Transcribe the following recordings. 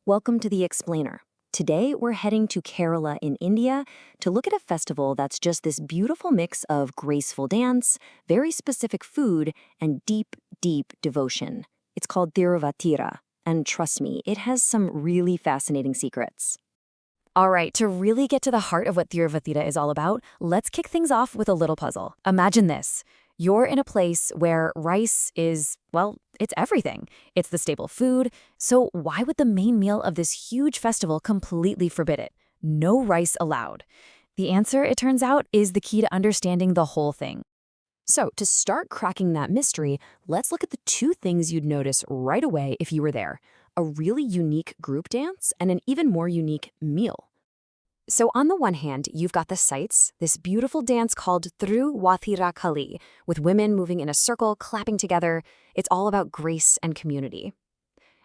Welcome to The Explainer. Today, we're heading to Kerala in India to look at a festival that's just this beautiful mix of graceful dance, very specific food, and deep, deep devotion. It's called Thiruvathira, and trust me, it has some really fascinating secrets. All right, to really get to the heart of what Thiruvathira is all about, let's kick things off with a little puzzle. Imagine this. You're in a place where rice is, well, it's everything. It's the staple food. So why would the main meal of this huge festival completely forbid it? No rice allowed. The answer, it turns out, is the key to understanding the whole thing. So to start cracking that mystery, let's look at the two things you'd notice right away if you were there: a really unique group dance and an even more unique meal. So on the one hand, you've got the sights, this beautiful dance called Thiruvathira, with women moving in a circle, clapping together. It's all about grace and community.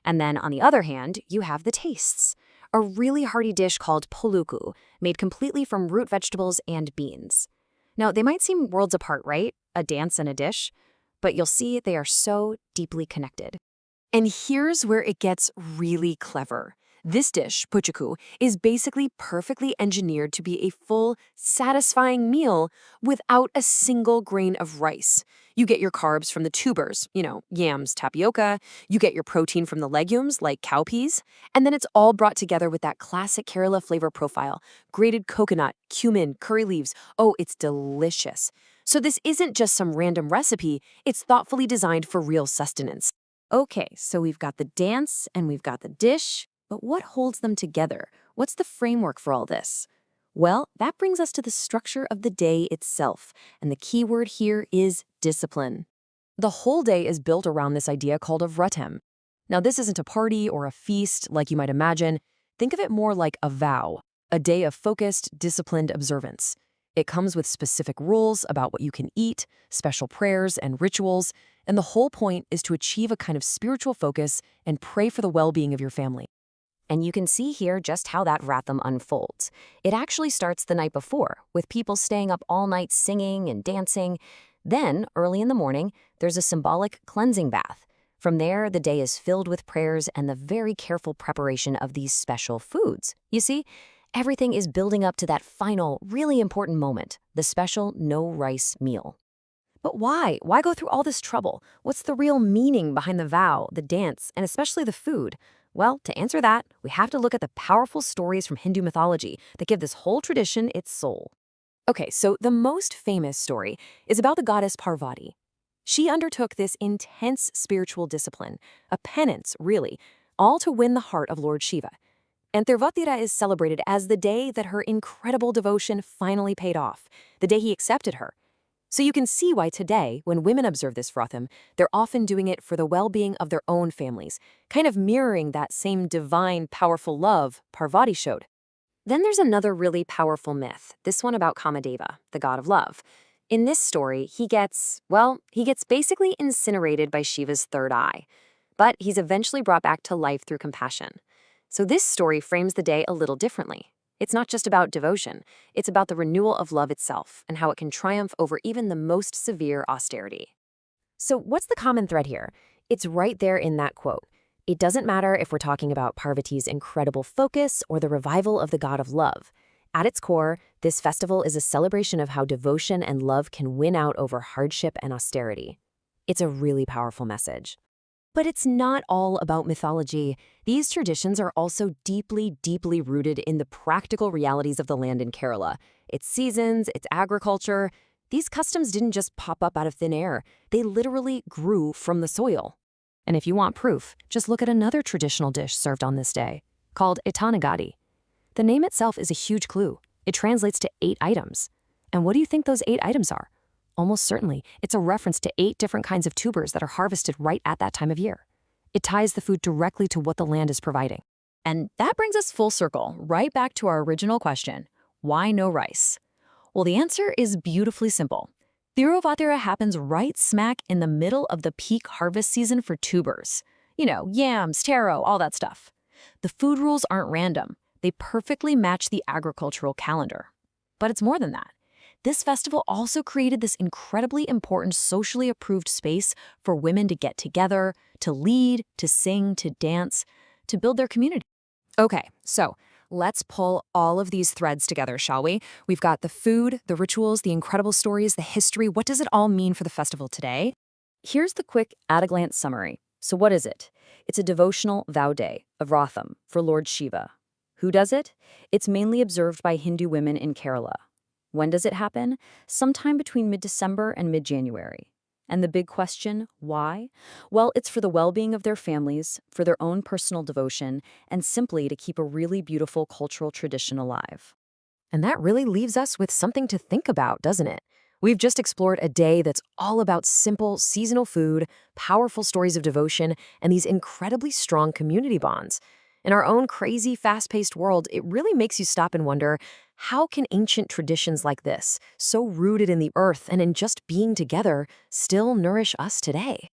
And then on the other hand, you have the tastes. A really hearty dish called Pulku, made completely from root vegetables and beans. Now, they might seem worlds apart, right? A dance and a dish. But you'll see they are so deeply connected. And here's where it gets really clever. This dish, Puzhukku, is basically perfectly engineered to be a full, satisfying meal without a single grain of rice. You get your carbs from the tubers, yams, tapioca. You get your protein from the legumes, like cowpeas. And then it's all brought together with that classic Kerala flavor profile: grated coconut, cumin, curry leaves. Oh, it's delicious. So this isn't just some random recipe. It's thoughtfully designed for real sustenance. Okay, so we've got the dance and we've got the dish. But what holds them together? What's the framework for all this? Well, that brings us to the structure of the day itself, and the key word here is discipline. The whole day is built around this idea called a vratam. Now, this isn't a party or a feast like you might imagine. Think of it more like a vow, a day of focused, disciplined observance. It comes with specific rules about what you can eat, special prayers and rituals, and the whole point is to achieve a kind of spiritual focus and pray for the well-being of your family. And you can see here just how that vratam unfolds. It actually starts the night before, with people staying up all night singing and dancing. Then, early in the morning, there's a symbolic cleansing bath. From there, the day is filled with prayers and the very careful preparation of these special foods. You see, everything is building up to that final, really important moment, the special no-rice meal. But why? Why go through all this trouble? What's the real meaning behind the vow, the dance, and especially the food? Well, to answer that, we have to look at the powerful stories from Hindu mythology that give this whole tradition its soul. Okay, so the most famous story is about the goddess Parvati. She undertook this intense spiritual discipline, a penance, really, all to win the heart of Lord Shiva. And Thiruvathira is celebrated as the day that her incredible devotion finally paid off, the day he accepted her. So you can see why today, when women observe this vratam, they're often doing it for the well-being of their own families, kind of mirroring that same divine, powerful love Parvati showed. Then there's another really powerful myth, this one about Kamadeva, the god of love. In this story, he gets basically incinerated by Shiva's third eye. But he's eventually brought back to life through compassion. So this story frames the day a little differently. It's not just about devotion, it's about the renewal of love itself and how it can triumph over even the most severe austerity. So what's the common thread here? It's right there in that quote. It doesn't matter if we're talking about Parvati's incredible focus or the revival of the god of love. At its core, this festival is a celebration of how devotion and love can win out over hardship and austerity. It's a really powerful message. But it's not all about mythology. These traditions are also deeply, deeply rooted in the practical realities of the land in Kerala. Its seasons, its agriculture. These customs didn't just pop up out of thin air. They literally grew from the soil. And if you want proof, just look at another traditional dish served on this day, called Ettangadi. The name itself is a huge clue. It translates to 8 items. And what do you think those 8 items are? Almost certainly, it's a reference to 8 different kinds of tubers that are harvested right at that time of year. It ties the food directly to what the land is providing. And that brings us full circle, right back to our original question: why no rice? Well, the answer is beautifully simple. Thiruvathira happens right smack in the middle of the peak harvest season for tubers. Yams, taro, all that stuff. The food rules aren't random. They perfectly match the agricultural calendar. But it's more than that. This festival also created this incredibly important socially approved space for women to get together, to lead, to sing, to dance, to build their community. Okay, so let's pull all of these threads together, shall we? We've got the food, the rituals, the incredible stories, the history. What does it all mean for the festival today? Here's the quick at-a-glance summary. So what is it? It's a devotional vow day, a Vratham, for Lord Shiva. Who does it? It's mainly observed by Hindu women in Kerala. When does it happen? Sometime between mid-December and mid-January. And the big question, why? Well, it's for the well-being of their families, for their own personal devotion, and simply to keep a really beautiful cultural tradition alive. And that really leaves us with something to think about, doesn't it? We've just explored a day that's all about simple, seasonal food, powerful stories of devotion, and these incredibly strong community bonds. In our own crazy, fast-paced world, it really makes you stop and wonder, how can ancient traditions like this, so rooted in the earth and in just being together, still nourish us today?